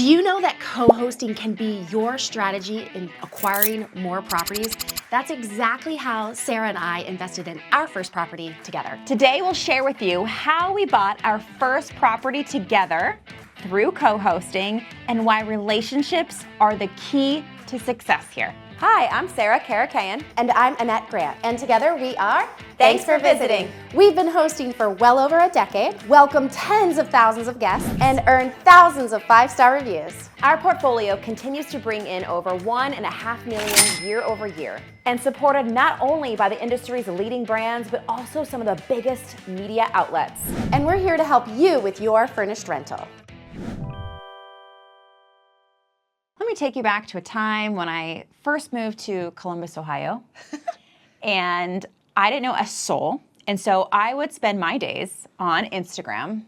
you know that co-hosting can be your strategy in acquiring more properties? That's exactly how Sarah and I invested in our first property together. Today we'll share with you how we bought our first property together through co-hosting and why relationships are the key to success here. Hi, I'm Sarah Karakayan. And I'm Annette Grant. And together we are Thanks for visiting. We've been hosting for well over a decade, welcomed tens of thousands of guests, and earned thousands of 5-star reviews. Our portfolio continues to bring in over $1.5 million year over year, and supported not only by the industry's leading brands, but also some of the biggest media outlets. And we're here to help you with your furnished rental. Let me take you back to a time when I first moved to Columbus, Ohio, and I didn't know a soul. And so I would spend my days on Instagram,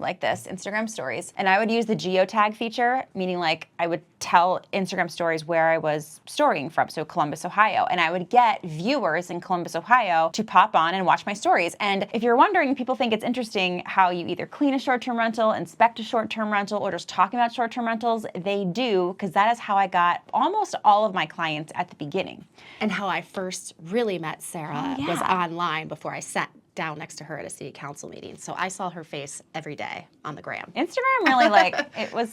like this, Instagram stories. And I would use the geotag feature, meaning like I would tell Instagram stories where I was storying from, so Columbus, Ohio. And I would get viewers in Columbus, Ohio to pop on and watch my stories. And if you're wondering, people think it's interesting how you either clean a short-term rental, inspect a short-term rental, or just talking about short-term rentals. They do, because that is how I got almost all of my clients at the beginning. And how I first really met Sarah was online before I sat down next to her at a city council meeting. So I saw her face every day on the gram. Instagram really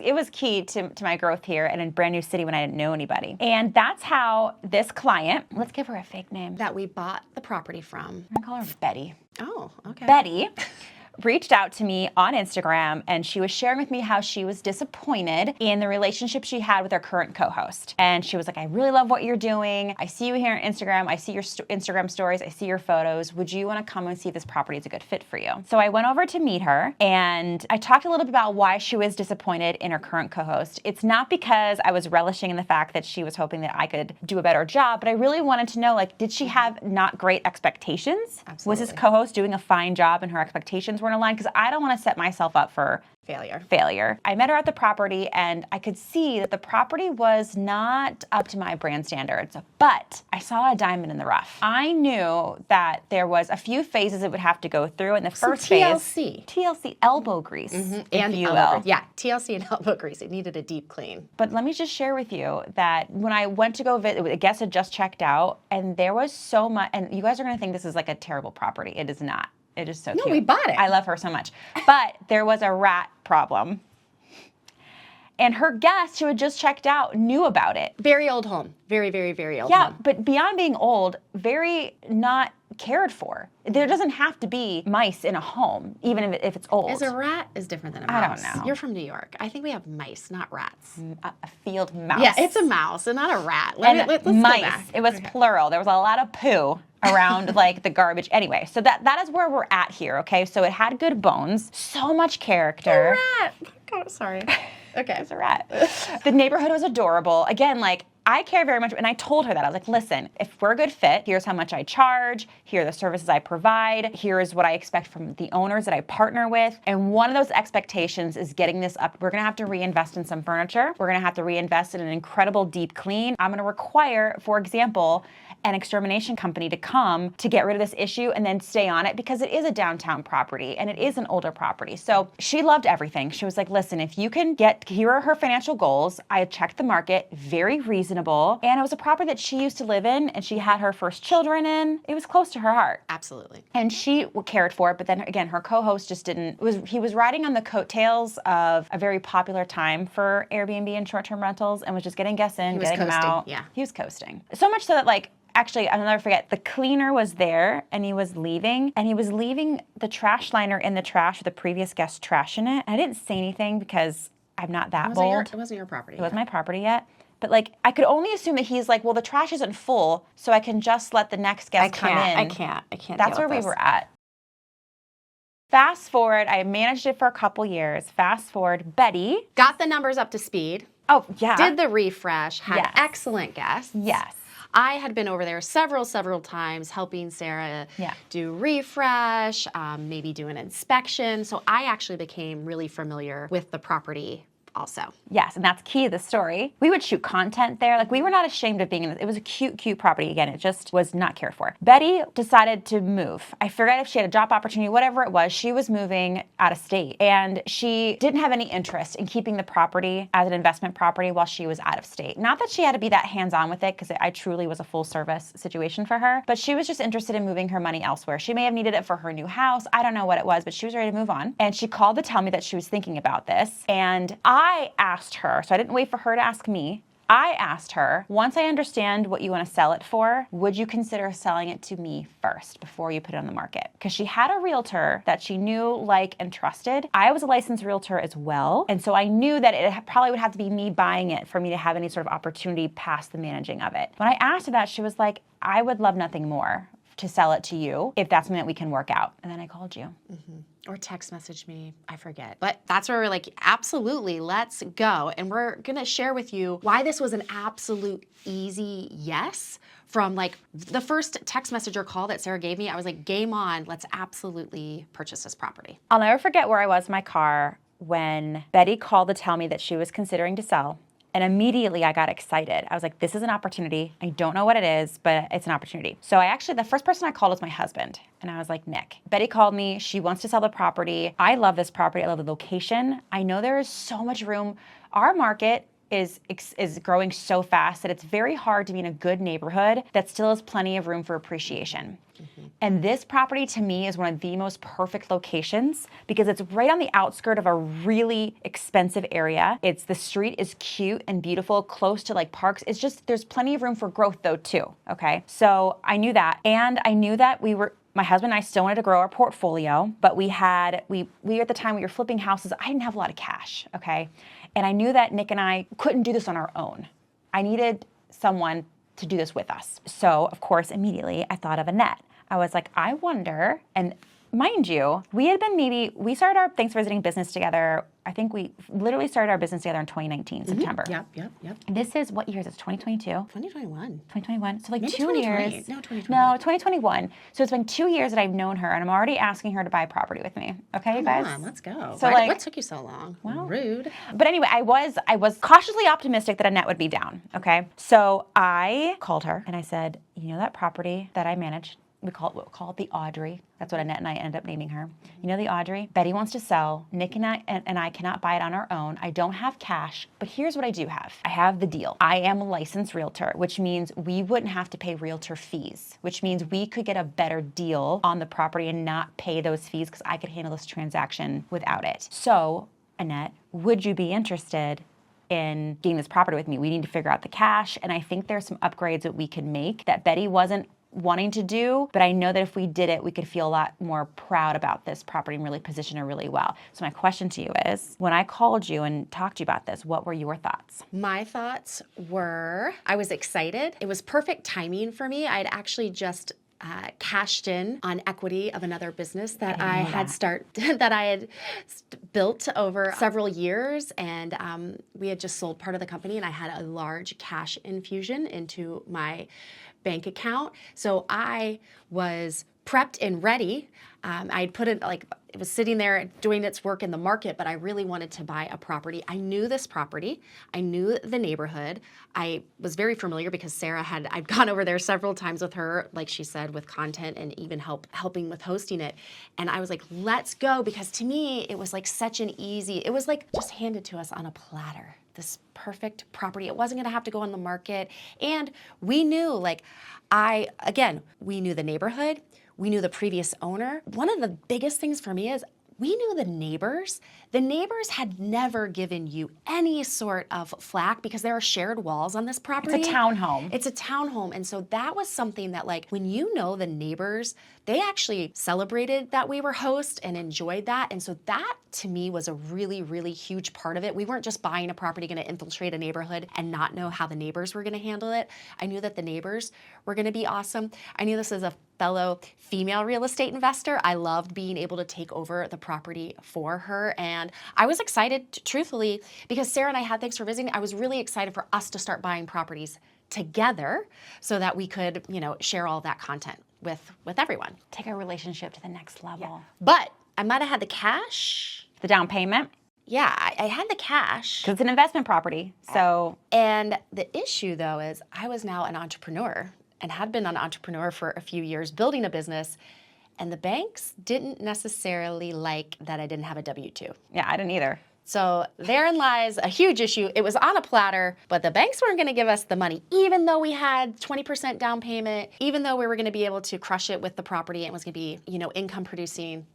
it was key to my growth here and in a brand new city when I didn't know anybody. And that's how this client, let's give her a fake name. That we bought the property from. I'm gonna call her Betty. Oh, okay. Betty reached out to me on Instagram, and she was sharing with me how she was disappointed in the relationship she had with her current co-host. And she was like, I really love what you're doing. I see you here on Instagram. I see your Instagram stories. I see your photos. Would you want to come and see if this property is a good fit for you? So I went over to meet her, and I talked a little bit about why she was disappointed in her current co-host. It's not because I was relishing in the fact that she was hoping that I could do a better job, but I really wanted to know, like, did she have not great expectations? Absolutely. Was this co-host doing a fine job and her expectations weren't aligned? Because I don't want to set myself up for failure. I met her at the property, and I could see that the property was not up to my brand standards, but I saw a diamond in the rough. I knew that there was a few phases it would have to go through. In the first phase, TLC, elbow grease, and you elbow will. grease. Yeah, TLC and elbow grease. It needed a deep clean. But let me just share with you that when I went to go visit, a guest had just checked out, and there was so much, and you guys are going to think this is like a terrible property. It is not. It is so cute. No, we bought it. I love her so much. But there was a rat problem. And her guest, who had just checked out, knew about it. Very old home. Very, very, very old Yeah, home. but beyond being old, very not cared for. There doesn't have to be mice in a home, even if it's old. Is a rat is different than a I mouse? don't know. You're from New York. I think we have mice, not rats. A field mouse. Yeah, it's a mouse and not a rat. Let's mice. go back. It was plural. There was a lot of poo around like the garbage. Anyway, so that is where we're at here, okay? So it had good bones, so much character. A rat. Oh, sorry. Okay. It's a rat. The neighborhood was adorable. Again, like, I care very much, and I told her that. I was like, listen, if we're a good fit, here's how much I charge, here are the services I provide, here is what I expect from the owners that I partner with, and one of those expectations is getting this up. We're gonna have to reinvest in some furniture. We're gonna have to reinvest in an incredible deep clean. I'm gonna require, for example, an extermination company to come to get rid of this issue and then stay on it, because it is a downtown property and it is an older property. So she loved everything. She was like, listen, if you can here are her financial goals. I checked the market, very reasonable. And it was a property that she used to live in and she had her first children in. It was close to her heart. Absolutely. And she cared for it, but then again, her co-host just didn't, he was riding on the coattails of a very popular time for Airbnb and short-term rentals and was just getting guests in, getting them out. Yeah. He was coasting. So much so that, like, actually, I'll never forget, the cleaner was there and he was leaving the trash liner in the trash with the previous guest's trash in it. And I didn't say anything because I'm not that bold. It wasn't your property. It wasn't my property yet. But like, I could only assume that he's like, well, the trash isn't full, so I can just let the next guest come in. I can't. That's where we were at. Fast forward, I managed it for a couple years. Fast forward, Betty got the numbers up to speed. Oh, yeah. Did the refresh, had excellent guests. Yes. I had been over there several times helping Sarah do refresh, maybe do an inspection. So I actually became really familiar with the property also. Yes, and that's key to the story. We would shoot content there. Like, we were not ashamed of being in it. It was a cute, cute property. Again, it just was not cared for. Betty decided to move. I forget if she had a job opportunity, whatever it was. She was moving out of state, and she didn't have any interest in keeping the property as an investment property while she was out of state. Not that she had to be that hands-on with it, because I truly was a full service situation for her, but she was just interested in moving her money elsewhere. She may have needed it for her new house. I don't know what it was, but she was ready to move on. And she called to tell me that she was thinking about this. And I asked her, so I didn't wait for her to ask me. I asked her, once I understand what you want to sell it for, would you consider selling it to me first before you put it on the market? Because she had a realtor that she knew, liked, and trusted. I was a licensed realtor as well. And so I knew that it probably would have to be me buying it for me to have any sort of opportunity past the managing of it. When I asked her that, she was like, I would love nothing more to sell it to you if that's something that we can work out. And then I called you. Mm-hmm. Or text message me, I forget. But that's where we're like, absolutely, let's go. And we're gonna share with you why this was an absolute easy yes. From like the first text message or call that Sarah gave me, I was like, game on, let's absolutely purchase this property. I'll never forget where I was in my car when Betty called to tell me that she was considering to sell. And immediately I got excited. I was like, this is an opportunity. I don't know what it is, but it's an opportunity. So the first person I called was my husband. And I was like, Nick, Betty called me. She wants to sell the property. I love this property. I love the location. I know there is so much room. Our market is growing so fast that it's very hard to be in a good neighborhood that still has plenty of room for appreciation. Mm-hmm. And this property to me is one of the most perfect locations because it's right on the outskirt of a really expensive area. The street is cute and beautiful, close to like parks. It's just, there's plenty of room for growth though too, okay? So I knew that. And I knew that my husband and I still wanted to grow our portfolio, but we at the time we were flipping houses. I didn't have a lot of cash, okay? And I knew that Nick and I couldn't do this on our own. I needed someone to do this with us. So, of course, immediately I thought of Annette. I was like, I wonder, and mind you, we started our Thanks Visiting business together. I think we literally started our business together in 2019, September. Yep. This is, what year is this, 2022? 2021. 2021. So like Maybe 2 years. No, 2020. No, 2021. So it's been 2 years that I've known her, and I'm already asking her to buy a property with me. Okay, you guys? Come on, let's go. So What took you so long? Well, rude. But anyway, I was cautiously optimistic that Annette would be down, okay? So I called her, and I said, you know that property that I managed? We'll call it the Audrey. That's what Annette and I ended up naming her. You know the Audrey? Betty wants to sell. Nick and I cannot buy it on our own. I don't have cash, but here's what I do have. I have the deal. I am a licensed realtor, which means we wouldn't have to pay realtor fees, which means we could get a better deal on the property and not pay those fees because I could handle this transaction without it. So, Annette, would you be interested in getting this property with me? We need to figure out the cash, and I think there's some upgrades that we could make that Betty wasn't wanting to do, but I know that if we did it, we could feel a lot more proud about this property and really position her really well. So my question to you is, when I called you and talked to you about this, what were your thoughts? My thoughts were, I was excited. It was perfect timing for me. I'd actually just cashed in on equity of another business that I had built over several years, and we had just sold part of the company, and I had a large cash infusion into my bank account. So I was prepped and ready. I'd put it it was sitting there doing its work in the market, but I really wanted to buy a property. I knew this property. I knew the neighborhood. I was very familiar because I'd gone over there several times with her, like she said, with content and even helping with hosting it. And I was like, let's go, because to me, it was like such an easy, it was like just handed to us on a platter. This perfect property. It wasn't going to have to go on the market. And we knew, we knew the neighborhood. We knew the previous owner. One of the biggest things for me is we knew the neighbors. The neighbors had never given you any sort of flack because there are shared walls on this property. It's a townhome. It's a townhome. And so that was something that, when you know the neighbors, they actually celebrated that we were hosts and enjoyed that. And so that, to me, was a really, really huge part of it. We weren't just buying a property, going to infiltrate a neighborhood and not know how the neighbors were going to handle it. I knew that the neighbors were going to be awesome. I knew this as a fellow female real estate investor. I loved being able to take over the property for her. And I was excited, truthfully, because Sarah and I had Thanks for Visiting. I was really excited for us to start buying properties together so that we could, share all that content with everyone. Take our relationship to the next level. Yeah. But I might have had the cash. The down payment. yeah, I had the cash. Because it's an investment property. So, And the issue, though, is I was now an entrepreneur and had been an entrepreneur for a few years building a business. And the banks didn't necessarily like that I didn't have a W-2. yeah, I didn't either. So therein lies a huge issue. It was on a platter, but the banks weren't going to give us the money, even though we had 20% down payment, even though we were going to be able to crush it with the property and it was going to be, income producing.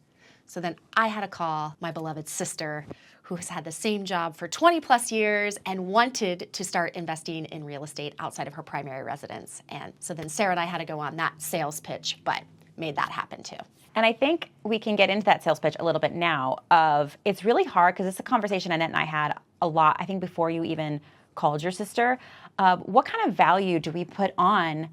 So then I had to call my beloved sister, who has had the same job for 20 plus years and wanted to start investing in real estate outside of her primary residence. And so then Sarah and I had to go on that sales pitch, but made that happen too. And I think we can get into that sales pitch a little bit now of it's really hard because it's a conversation Annette and I had a lot, I think before you even called your sister. What kind of value do we put on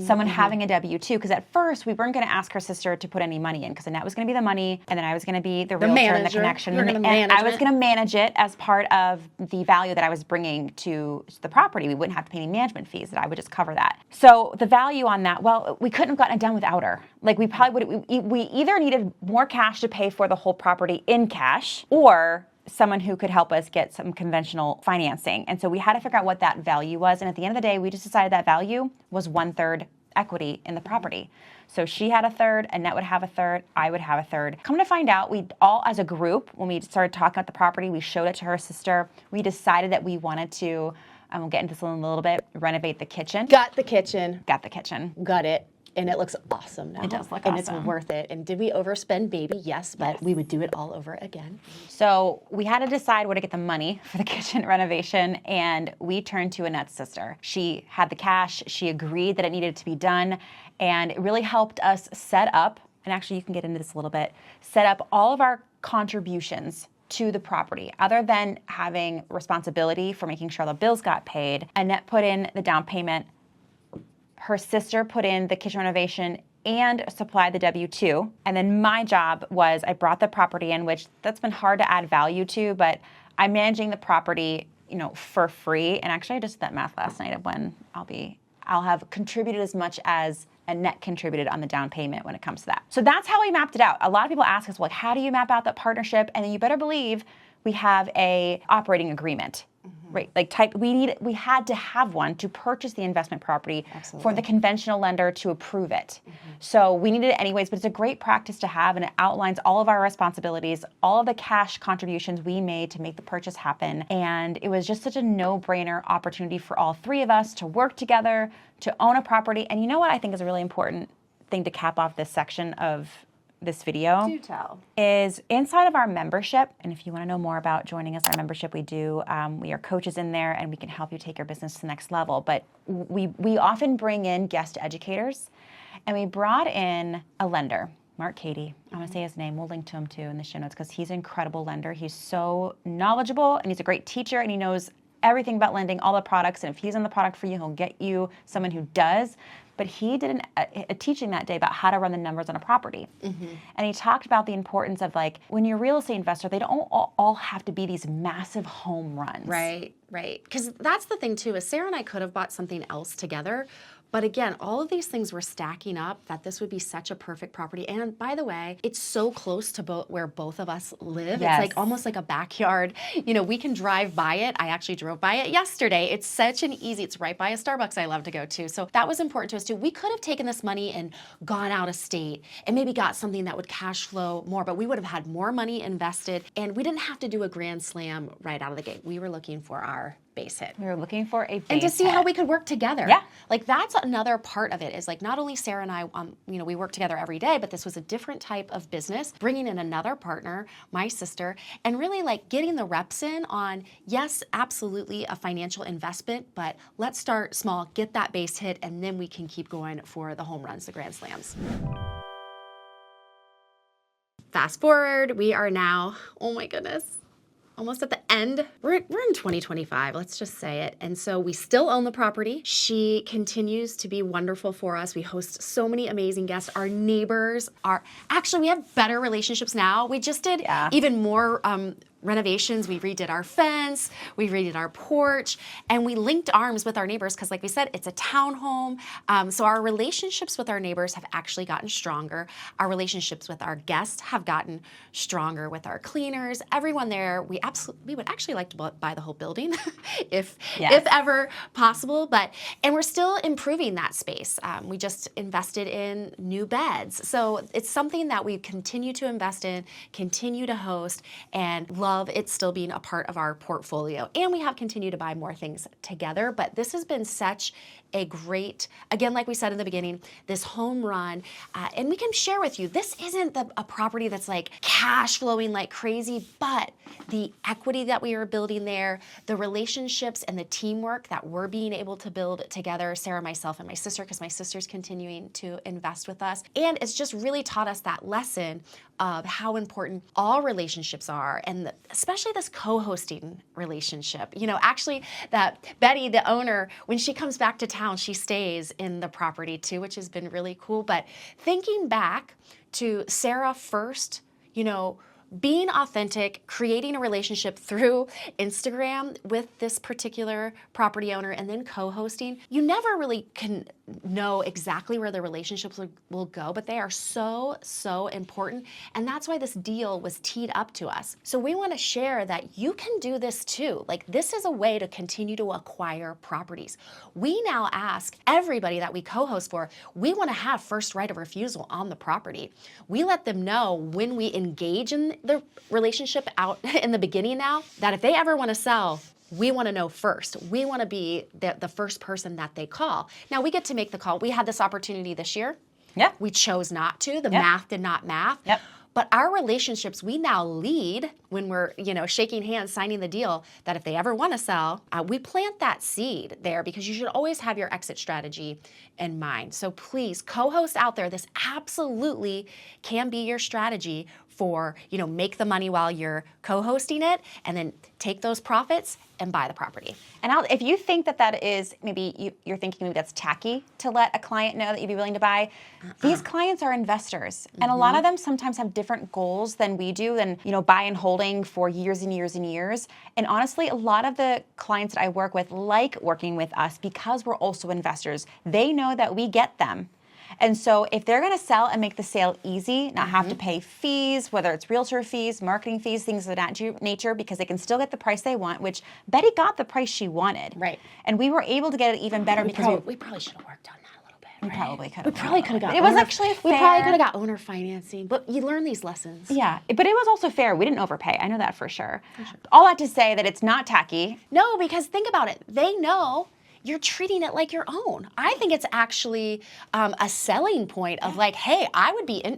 someone having a W-2? Because at first we weren't going to ask her sister to put any money in because Annette was going to be the money and then I was going to be the realtor and the connection. And I was going to manage it as part of the value that I was bringing to the property. We wouldn't have to pay any management fees, that I would just cover that. So the value on that, well, we couldn't have gotten it done without her. Like we probably would, we either needed more cash to pay for the whole property in cash or someone who could help us get some conventional financing. And so we had to figure out what that value was. And at the end of the day, we just decided that value was 1/3 equity in the property. So she had a third, Annette would have a third, I would have a third. Come to find out, we all as a group, when we started talking about the property, we showed it to her sister. We decided that we wanted to, and we'll get into this in a little bit, renovate the kitchen. Got the kitchen. Got the kitchen. Got it. And it looks awesome now. It does look and awesome. it's worth it. And did we overspend, baby? Yes, but we would do it all over again. So we had to decide where to get the money for the kitchen renovation, and we turned to Annette's sister. She had the cash. She agreed that it needed to be done, and it really helped us set up, and actually you can get into this a little bit, set up all of our contributions to the property. Other than having responsibility for making sure the bills got paid, Annette put in the down payment. Her sister put in the kitchen renovation and supplied the W-2. And then my job was I brought the property in, which that's been hard to add value to, but I'm managing the property, for free. And actually I just did that math last night of when I'll have contributed as much as Annette contributed on the down payment when it comes to that. So that's how we mapped it out. A lot of people ask us, well, how do you map out that partnership? And then you better believe we have a operating agreement. Right, we had to have one to purchase the investment property for the conventional lender to approve it. So we needed it anyways, but it's a great practice to have, and it outlines all of our responsibilities, all of the cash contributions we made to make the purchase happen. And it was just such a no-brainer opportunity for all three of us to work together, to own a property. And you know what I think is a really important thing to cap off this section of this video Do tell. is inside of our membership. And if you want to know more about joining us, our membership, we are coaches in there and we can help you take your business to the next level. But we often bring in guest educators, and we brought in a lender, Mark Cady. I'm going to say his name. We'll link to him too in the show notes because he's an incredible lender. He's so knowledgeable and he's a great teacher and he knows everything about lending, all the products. And if he's on the product for you, he'll get you someone who does. But he did a teaching that day about how to run the numbers on a property. And he talked about the importance of when you're a real estate investor, they don't all have to be these massive home runs. Right. Because that's the thing too, is Sarah and I could have bought something else together. But again, all of these things were stacking up that this would be such a perfect property. And by the way, it's so close to where both of us live. Yes. It's almost like a backyard. We can drive by it. I actually drove by it yesterday. It's such an easy, it's right by a Starbucks I love to go to. So that was important to us too. We could have taken this money and gone out of state and maybe got something that would cash flow more, but we would have had more money invested and we didn't have to do a grand slam right out of the gate. We were looking for our base hit. We were looking for a base and to see how we could work together. Yeah. That's another part of it is not only Sarah and I, we work together every day, but this was a different type of business, bringing in another partner, my sister, and really getting the reps in on, yes, absolutely a financial investment, but let's start small, get that base hit, and then we can keep going for the home runs, the grand slams. Fast forward, we are now, oh my goodness, almost at the end. We're in 2025, let's just say it. And so we still own the property. She continues to be wonderful for us. We host so many amazing guests. Our neighbors we have better relationships now. We just did even more renovations. We redid our fence, we redid our porch, and we linked arms with our neighbors because, like we said, it's a townhome. So our relationships with our neighbors have actually gotten stronger. Our relationships with our guests have gotten stronger with our cleaners. Everyone there, we would actually like to buy the whole building if ever possible. And we're still improving that space. We just invested in new beds. So it's something that we continue to invest in, continue to host, and love it still being a part of our portfolio. And we have continued to buy more things together, but this has been such a great, again, like we said in the beginning, this home run. And we can share with you, this isn't a property that's like cash flowing like crazy, but the equity that we are building there, the relationships and the teamwork that we're being able to build together, Sarah, myself, and my sister, because my sister's continuing to invest with us. And it's just really taught us that lesson of how important all relationships are, and especially this co-hosting relationship. You know, actually, that Betty, the owner, when she comes back to town, she stays in the property too, which has been really cool. But thinking back to Sarah first, you know, being authentic, creating a relationship through Instagram with this particular property owner, and then co-hosting, you never really can know exactly where the relationships will go, but they are so, so important. And that's why this deal was teed up to us. So we want to share that you can do this too. Like, this is a way to continue to acquire properties. We now ask everybody that we co-host for, we want to have first right of refusal on the property. We let them know when we engage in the relationship out in the beginning now, that if they ever want to sell, we want to know first. We want to be the first person that they call. Now, we get to make the call. We had this opportunity this year. Yeah. We chose not to. The math did not math. Yep. But our relationships, we now lead when we're, you know, shaking hands, signing the deal, that if they ever want to sell, we plant that seed there, because you should always have your exit strategy in mind. So please, co-hosts out there, this absolutely can be your strategy for, you know, make the money while you're co-hosting it, and then take those profits and buy the property. And if you think that is, maybe you're thinking maybe that's tacky to let a client know that you'd be willing to buy, these clients are investors. And a lot of them sometimes have different goals than we do, than, you know, buy and holding for years and years and years. And honestly, a lot of the clients that I work with like working with us because we're also investors. They know that we get them. And so if they're going to sell and make the sale easy, not have to pay fees, whether it's realtor fees, marketing fees, things of that nature, because they can still get the price they want, which Betty got the price she wanted. Right. And we were able to get it even better because we probably should have worked on that a little bit. we Right? probably could have. We probably could have got. It was actually fair. We probably could have got owner financing, but you learn these lessons. Yeah, but it was also fair. We didn't overpay. I know that for sure. All that to say that it's not tacky. No, because think about it. They know you're treating it like your own. I think it's actually a selling point of like, hey,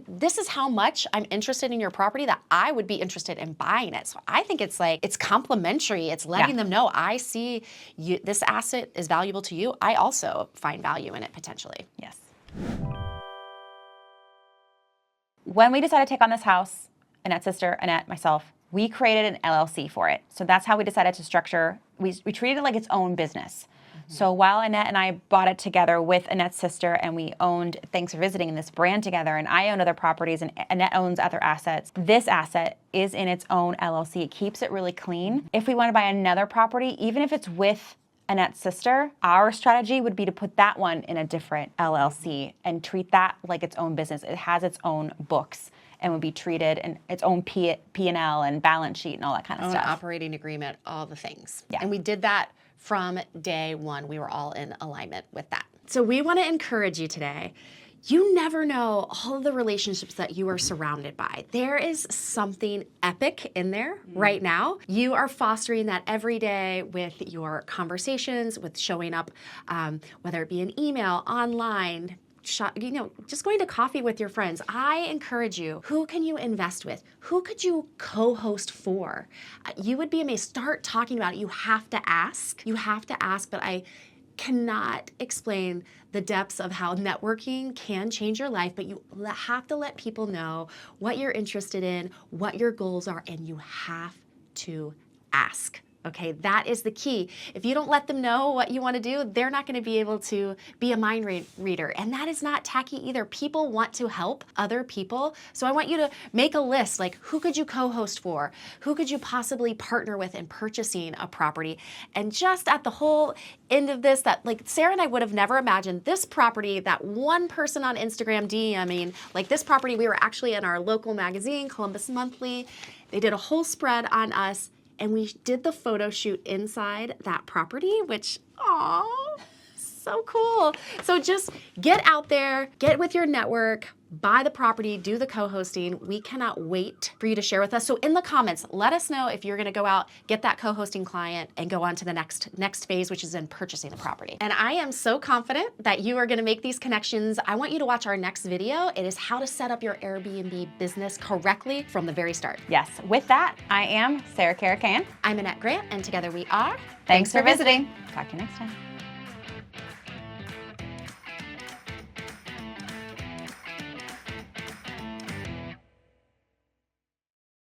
this is how much I'm interested in your property that I would be interested in buying it. So I think it's like, it's complimentary. It's letting them know, I see you, this asset is valuable to you. I also find value in it potentially. Yes. When we decided to take on this house, Annette's sister, Annette, myself, we created an LLC for it. So that's how we decided to structure, we treated it like its own business. So while Annette and I bought it together with Annette's sister, and we owned Thanks for Visiting, this brand together, and I own other properties and Annette owns other assets, this asset is in its own LLC. It keeps it really clean. If we want to buy another property, even if it's with Annette's sister, our strategy would be to put that one in a different LLC and treat that like its own business. It has its own books and would be treated in its own P&L and balance sheet and all that kind of stuff. Operating agreement, all the things. Yeah. And we did that from day one. We were all in alignment with that. So we want to encourage you today. You never know all of the relationships that you are surrounded by. There is something epic in there right now. You are fostering that every day with your conversations, with showing up, whether it be an email, online, just going to coffee with your friends. I encourage you, who can you invest with? Who could you co-host for? You would be amazed. Start talking about it. You have to ask. But I cannot explain the depths of how networking can change your life, but you have to let people know what you're interested in, what your goals are, and you have to ask. Okay, that is the key. If you don't let them know what you want to do, they're not going to be able to be a mind reader. And that is not tacky either. People want to help other people. So I want you to make a list, like who could you co-host for? Who could you possibly partner with in purchasing a property? And just at the whole end of this, that like Sarah and I would have never imagined this property, that one person on Instagram DMing, like this property, we were actually in our local magazine, Columbus Monthly. They did a whole spread on us. And we did the photo shoot inside that property, which, aw, so cool. So just get out there, get with your network, buy the property, do the co-hosting. We cannot wait for you to share with us. So in the comments, let us know if you're gonna go out, get that co-hosting client, and go on to the next phase, which is in purchasing the property. And I am so confident that you are gonna make these connections. I want you to watch our next video. It is how to set up your Airbnb business correctly from the very start. Yes, with that, I am Sarah Caracan. I'm Annette Grant, and together we are Thanks for visiting. Talk to you next time.